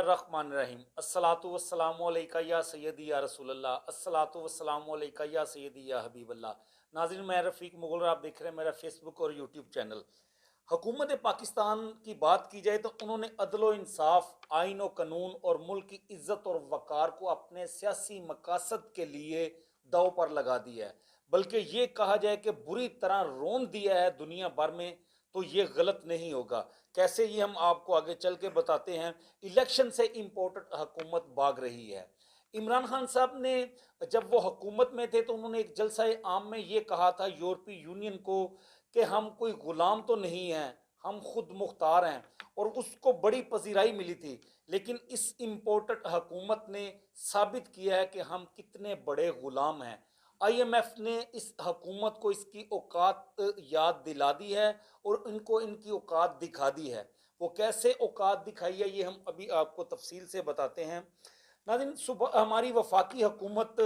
बिस्मिल्लाहिर्रहमानिर्रहीम अस्सलातु वस्सलामु अलैका या सय्यदी या रसूलल्लाह अस्सलातु वस्सलामु अलैका या सय्यदी या हबीबल्लाह। नाज़रीन, मैं रफ़ीक मुग़ल, आप देख रहे हैं मेरा फेसबुक और यूट्यूब चैनल। हुकूमत पाकिस्तान की बात की जाए तो उन्होंने अदल व इंसाफ, आइन व कानून और मुल्क की इज़्ज़त और वक़ार को अपने सियासी मकासद के लिए दांव पर लगा दिया है। बल्कि ये कहा जाए कि बुरी तरह रोन दिया है दुनिया भर में, तो ये गलत नहीं होगा। कैसे, ये हम आपको आगे चल के बताते हैं। इलेक्शन से इम्पोर्टेंट हुकूमत भाग रही है। इमरान खान साहब ने जब वो हुकूमत में थे तो उन्होंने एक जलसा आम में ये कहा था यूरोपीय यूनियन को कि हम कोई गुलाम तो नहीं हैं, हम खुद मुख्तार हैं, और उसको बड़ी पजीराई मिली थी। लेकिन इस इम्पोर्टेंट हुकूमत ने साबित किया है कि हम कितने बड़े गुलाम हैं। आईएमएफ ने इस हुकूमत को इसकी औकात याद दिला दी है और इनको इनकी औकात दिखा दी है। वो कैसे औकात दिखाई है, ये हम अभी आपको तफसील से बताते हैं। नाज़रीन, सुबह हमारी वफाकी हुकूमत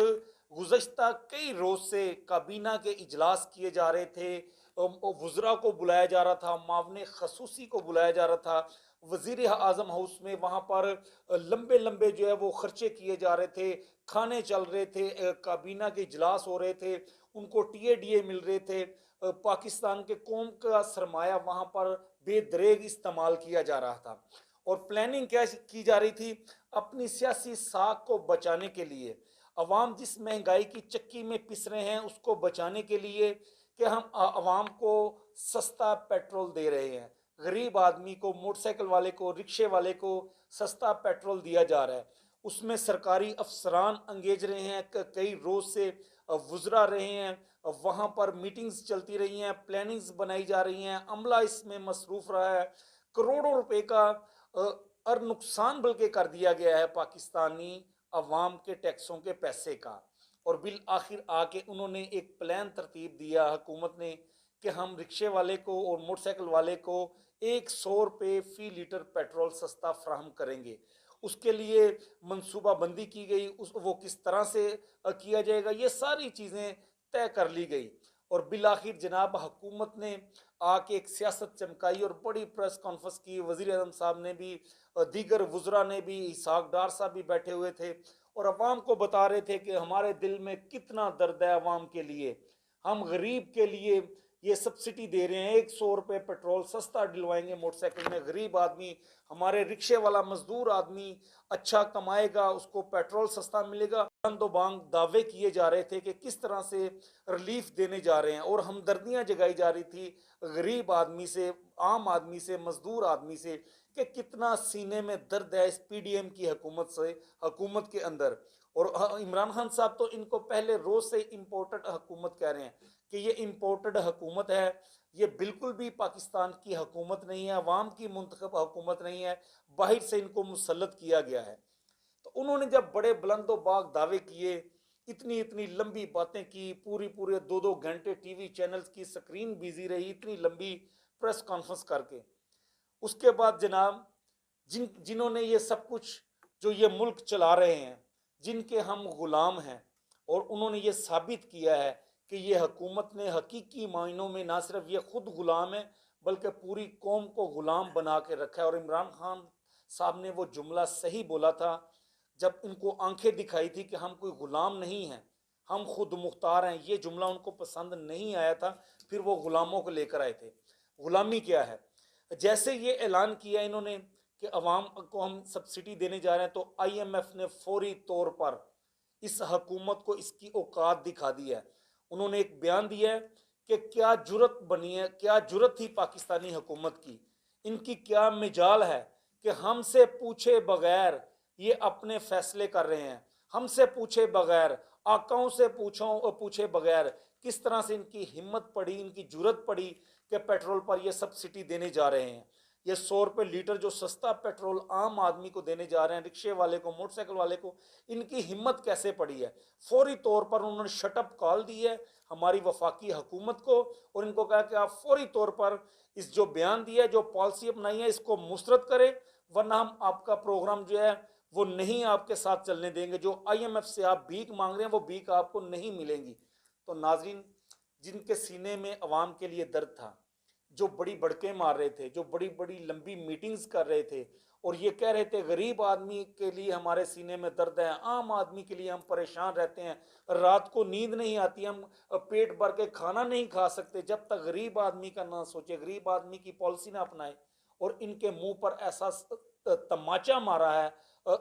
गुज़श्ता कई रोज़ से काबीना के इजलास किए जा रहे थे, वज़रा को बुलाया जा रहा था, मावने खसूसी को बुलाया जा रहा था, वज़ीर आज़म हाउस में वहाँ पर लंबे लंबे जो है वो खर्चे किए जा रहे थे, खाने चल रहे थे, काबीना के इजलास हो रहे थे, उनको टीए मिल रहे थे। पाकिस्तान के कौम का सरमाया वहाँ पर बेदरेग इस्तेमाल किया जा रहा था। और प्लानिंग क्या की जा रही थी, अपनी सियासी साख को बचाने के लिए, अवाम जिस महंगाई की चक्की में पिस रहे हैं उसको बचाने के लिए, कि हम अवाम को सस्ता पेट्रोल दे रहे हैं। गरीब आदमी को, मोटरसाइकिल वाले को, रिक्शे वाले को सस्ता पेट्रोल दिया जा रहा है। उसमें सरकारी अफसरान अंगेज रहे हैं, कई रोज से गुजरा रहे हैं, वहाँ पर मीटिंग्स चलती रही हैं, प्लानिंग्स बनाई जा रही हैं, अमला इसमें मसरूफ रहा है। करोड़ों रुपए का और नुकसान बल्कि कर दिया गया है पाकिस्तानी अवाम के टैक्सों के पैसे का। और बिल आखिर आके उन्होंने एक प्लान तरतीब दिया हुकूमत ने कि हम रिक्शे वाले को और मोटरसाइकिल वाले को 100 रुपये फी लीटर पेट्रोल सस्ता फ्राहम करेंगे। उसके लिए मनसूबाबंदी की गई, उस वो किस तरह से किया जाएगा, ये सारी चीज़ें तय कर ली गई। और बिल आखिर जनाब हुकूमत ने आके एक सियासत चमकाई और बड़ी प्रेस कॉन्फ्रेंस की। वज़ीर आज़म साहब ने भी, दीगर वज़रा ने भी, इसाक डार साहब भी बैठे हुए थे और अवाम को बता रहे थे कि हमारे दिल में कितना दर्द है अवाम के लिए। हम गरीब के लिए ये सब्सिडी दे रहे हैं, 100 रुपये पेट्रोल सस्ता दिलवाएंगे मोटरसाइकिल में। गरीब आदमी, हमारे रिक्शे वाला मजदूर आदमी अच्छा कमाएगा, उसको पेट्रोल सस्ता मिलेगा। दो बांग दावे किए जा रहे थे कि किस तरह से रिलीफ देने जा रहे हैं, और हमदर्दियां जगाई जा रही थी गरीब आदमी से, आम आदमी से, मजदूर आदमी से, कि कितना सीने में दर्द है इस पीडीएम की हुकूमत से, हुकूमत के अंदर। और इमरान खान साहब तो इनको पहले रोज से इम्पोर्टेड हुकूमत कह रहे हैं कि ये इम्पोर्टेड हुकूमत है, ये बिल्कुल भी पाकिस्तान की हुकूमत नहीं है, अवाम की मुंतखब हुकूमत नहीं है, बाहर से इनको मुसल्लत किया गया है। तो उन्होंने जब बड़े बुलंदो बाग दावे किए, इतनी इतनी लंबी बातें की, पूरी पूरे 2-2 घंटे टीवी चैनल्स की स्क्रीन बिजी रही, इतनी लंबी प्रेस कॉन्फ्रेंस करके। उसके बाद जनाब, जिन्होंने ये सब कुछ, जो ये मुल्क चला रहे हैं, जिनके हम गुलाम हैं, और उन्होंने ये साबित किया है कि ये हुकूमत ने हकीकी मायनों में ना सिर्फ ये खुद गुलाम है बल्कि पूरी कौम को गुलाम बना के रखा है। और इमरान खान साहब ने वो जुमला सही बोला था जब इनको आंखें दिखाई थी कि हम कोई गुलाम नहीं हैं, हम खुद मुख्तार हैं। ये जुमला उनको पसंद नहीं आया था, फिर वो गुलामों को लेकर आए थे। गुलामी क्या है, जैसे ये ऐलान किया इन्होंने कि अवाम को हम सब्सिडी देने जा रहे हैं, तो आईएमएफ ने फौरी तौर पर इस हुकूमत को इसकी औकात दिखा दी है। उन्होंने एक बयान दिया है कि क्या जुरत बनी है, क्या जुरत थी पाकिस्तानी हुकूमत की, इनकी क्या मिजाल है कि हमसे पूछे बगैर ये अपने फैसले कर रहे हैं, हमसे पूछे बगैर, आकाओं से पूछे बगैर किस तरह से इनकी हिम्मत पड़ी, इनकी जुरत पड़ी कि पेट्रोल पर ये सब्सिडी देने जा रहे हैं। ये 100 रुपये लीटर जो सस्ता पेट्रोल आम आदमी को देने जा रहे हैं, रिक्शे वाले को, मोटरसाइकिल वाले को, इनकी हिम्मत कैसे पड़ी है। फौरी तौर पर उन्होंने शटअप कॉल दी है हमारी वफाकी हुकूमत को, और इनको कहा कि आप फौरी तौर पर इस जो बयान दिया है, जो पॉलिसी अपनाई है, इसको मुस्तरद करें, वरना हम आपका प्रोग्राम जो है वो नहीं आपके साथ चलने देंगे। जो आईएमएफ से आप भीख मांग रहे हैं वो भीख आपको नहीं मिलेंगी। तो नाजरीन, जिनके सीने में अवाम के लिए दर्द था, जो बड़ी बड़के मार रहे थे, जो बड़ी बड़ी लंबी मीटिंग्स कर रहे थे, और ये कह रहे थे गरीब आदमी के लिए हमारे सीने में दर्द है, आम आदमी के लिए हम परेशान रहते हैं, रात को नींद नहीं आती, हम पेट भर के खाना नहीं खा सकते जब तक गरीब आदमी का ना सोचे, गरीब आदमी की पॉलिसी ना अपनाए। और इनके मुंह पर ऐसा तमाचा मारा है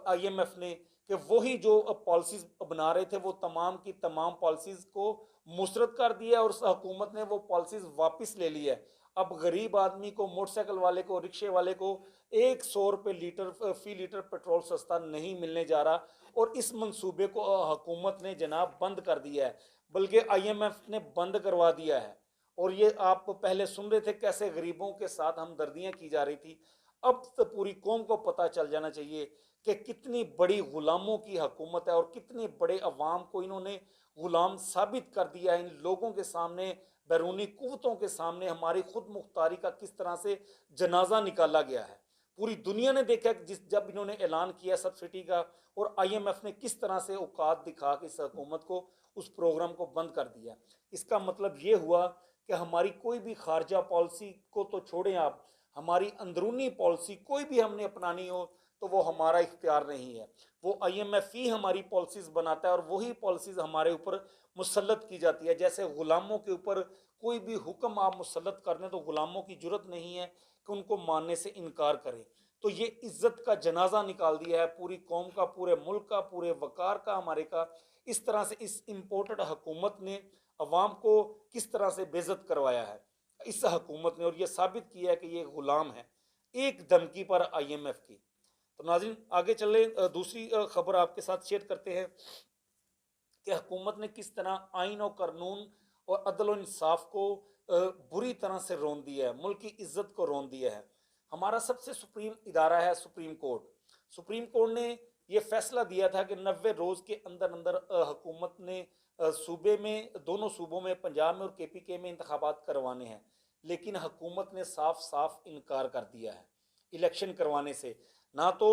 आईएमएफ ने कि वही जो पॉलिसीज बना रहे थे वो तमाम की तमाम पॉलिसीज को मुस्तरद कर दिया और हुकूमत ने वो पॉलिसीज वापस ले ली है। अब गरीब आदमी को, मोटरसाइकिल वाले को, रिक्शे वाले को 100 रुपये लीटर फी लीटर पेट्रोल सस्ता नहीं मिलने जा रहा। और इस मंसूबे को हुकूमत ने जनाब बंद कर दिया है, बल्कि आईएमएफ ने बंद करवा दिया है। और ये आप पहले सुन रहे थे कैसे गरीबों के साथ हमदर्दियां की जा रही थी। अब तो पूरी कौम को पता चल जाना चाहिए कि कितनी बड़ी गुलामों की हुकूमत है और कितने बड़े अवाम को इन्होंने गुलाम साबित कर दिया है। इन लोगों के सामने, बैरूनी कुव्वतों के सामने हमारी खुद मुख्तारी का किस तरह से जनाजा निकाला गया है। पूरी दुनिया ने देखा कि जब इन्होंने ऐलान किया सब्सिडी का, और आईएमएफ ने किस तरह से औकात दिखा के इस हुकूमत को, उस प्रोग्राम को बंद कर दिया। इसका मतलब ये हुआ कि हमारी कोई भी खारजा पॉलिसी को तो छोड़ें आप, हमारी अंदरूनी पॉलिसी कोई भी हमने अपनानी हो तो वो हमारा इख्तियार नहीं है। वो आईएमएफ ही हमारी पॉलिसीज बनाता है और वही पॉलिसीज हमारे ऊपर मुसल्लत की जाती है। जैसे गुलामों के ऊपर कोई भी हुक्म आप मुसल्लत कर दें तो गुलामों की जरूरत नहीं है कि उनको मानने से इनकार करें। तो ये इज्जत का जनाजा निकाल दिया है पूरी कौम का, पूरे मुल्क का, पूरे वकार का, हमारे का। इस तरह से इस इम्पोर्टेड हुकूमत ने अवाम को किस तरह से बेइज्जत करवाया है इस हुकूमत ने, और ये साबित किया है कि ये गुलाम है एक धमकी पर आईएमएफ की। तो नाज़रीन आगे चले, दूसरी खबर आपके साथ शेयर करते हैं कि हुकूमत ने किस तरह आइन और कानून और अदल और इंसाफ को बुरी तरह से रौन दिया है, मुल्क की इज्जत को रौन दिया है। हमारा सबसे सुप्रीम इदारा है सुप्रीम कोर्ट। सुप्रीम कोर्ट ने यह फैसला दिया था कि 90 रोज के अंदर अंदर हुकूमत ने सूबे में, दोनों सूबों में, पंजाब में और केपीके में इंतखाबात करवाने हैं। लेकिन हुकूमत ने साफ साफ इनकार कर दिया है इलेक्शन करवाने से। ना तो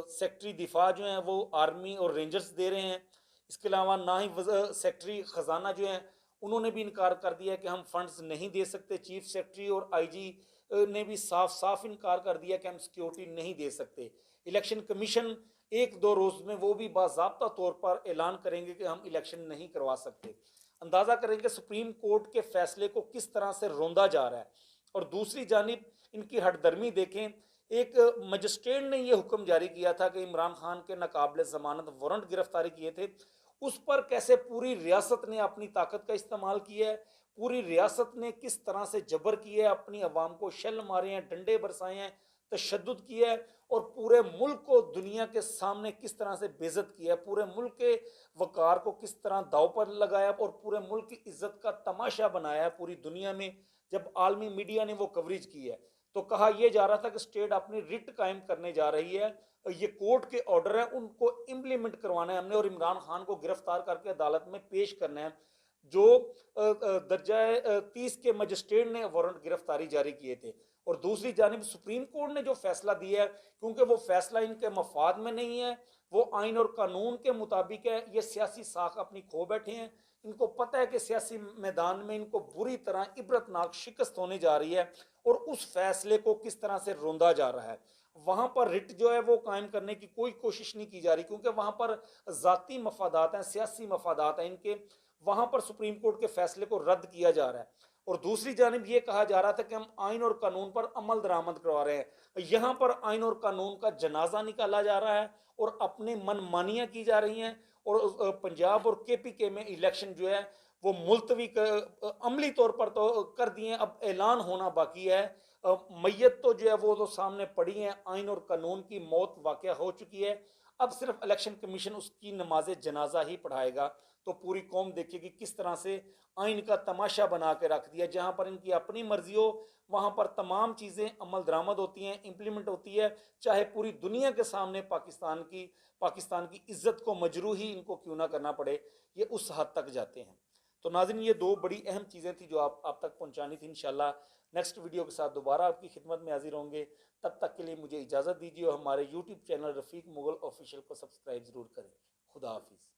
सेक्रेटरी दिफा जो हैं वो आर्मी और रेंजर्स दे रहे हैं, इसके अलावा ना ही सेक्रेटरी ख़जाना जो हैं उन्होंने भी इनकार कर दिया कि हम फंड्स नहीं दे सकते। चीफ सेक्रेटरी और आईजी ने भी साफ साफ इनकार कर दिया कि हम सिक्योरिटी नहीं दे सकते। इलेक्शन कमीशन एक दो रोज में वो भी बाज़ाब्ता तौर पर ऐलान करेंगे कि हम इलेक्शन नहीं करवा सकते। अंदाज़ा करेंगे सुप्रीम कोर्ट के फैसले को किस तरह से रोंदा जा रहा है। और दूसरी जानिब इनकी हटदर्मी देखें, एक मजिस्ट्रेट ने यह हुक्म जारी किया था कि इमरान खान के नाकाबिले ज़मानत वारंट गिरफ्तारी किए थे, उस पर कैसे पूरी रियासत ने अपनी ताकत का इस्तेमाल किया है। पूरी रियासत ने किस तरह से जबर किया है, अपनी आवाम को शेल मारे हैं, डंडे बरसाए हैं, तशद्दुद किया है, और पूरे मुल्क को दुनिया के सामने किस तरह से बेइज्जत किया है, पूरे मुल्क के वकार को किस तरह दाव पर लगाया और पूरे मुल्क की इज्जत का तमाशा बनाया है पूरी दुनिया में। जब आलमी मीडिया ने वो कवरेज की है तो कहा यह जा रहा था कि स्टेट अपनी रिट कायम करने जा रही है, ये कोर्ट के ऑर्डर है उनको इम्प्लीमेंट करवाना है हमने, और इमरान खान को गिरफ्तार करके अदालत में पेश करना है। जो दर्जा 30 के मजिस्ट्रेट ने वारंट गिरफ्तारी जारी किए थे। और दूसरी जानिब सुप्रीम कोर्ट ने जो फैसला दिया है, क्योंकि वो फैसला इनके मफाद में नहीं है, वो आइन और कानून के मुताबिक है, ये सियासी साख अपनी खो बैठे हैं। इनको पता है कि सियासी मैदान में इनको बुरी तरह इबरतनाक शिकस्त होने जा रही है और उस फैसले को किस तरह से रोंदा जा रहा है। वहां पर रिट जो है वो कायम करने की कोई कोशिश नहीं की जा रही, क्योंकि वहां पर जाती मफादात हैं, सियासी मफादात हैं इनके। वहां पर सुप्रीम कोर्ट के फैसले को रद्द किया जा रहा है। और दूसरी जानिब ये कहा जा रहा था कि हम आइन और कानून पर अमल दरामद करवा रहे हैं। यहाँ पर आइन और कानून का जनाजा निकाला जा रहा है और अपनी मनमानियां की जा रही हैं। और पंजाब और केपीके में इलेक्शन जो है वो मुलतवी अमली तौर पर तो कर दिए, अब ऐलान होना बाकी है। मैयत तो जो है वो तो सामने पड़ी है, आइन और कानून की मौत वाक़या हो चुकी है। अब सिर्फ इलेक्शन कमीशन उसकी नमाज जनाजा ही पढ़ाएगा। तो पूरी कौम देखेगी किस तरह से आइन का तमाशा बना के रख दिया। जहां पर इनकी अपनी मर्जी हो वहां पर तमाम चीज़ें अमल दरामद होती हैं, इम्प्लीमेंट होती है, चाहे पूरी दुनिया के सामने पाकिस्तान की इज्जत को मजरूही इनको क्यों ना करना पड़े, ये उस हद तक जाते हैं। तो नाज़रीन ये दो बड़ी अहम चीज़ें थी जो आप तक पहुंचानी थी। इंशाल्लाह नेक्स्ट वीडियो के साथ दोबारा आपकी खिदमत में हाजिर होंगे। तब तक के लिए मुझे इजाज़त दीजिए और हमारे यूट्यूब चैनल रफ़ीक मुगल ऑफिशियल को सब्सक्राइब ज़रूर करें। खुदा हाफिज़।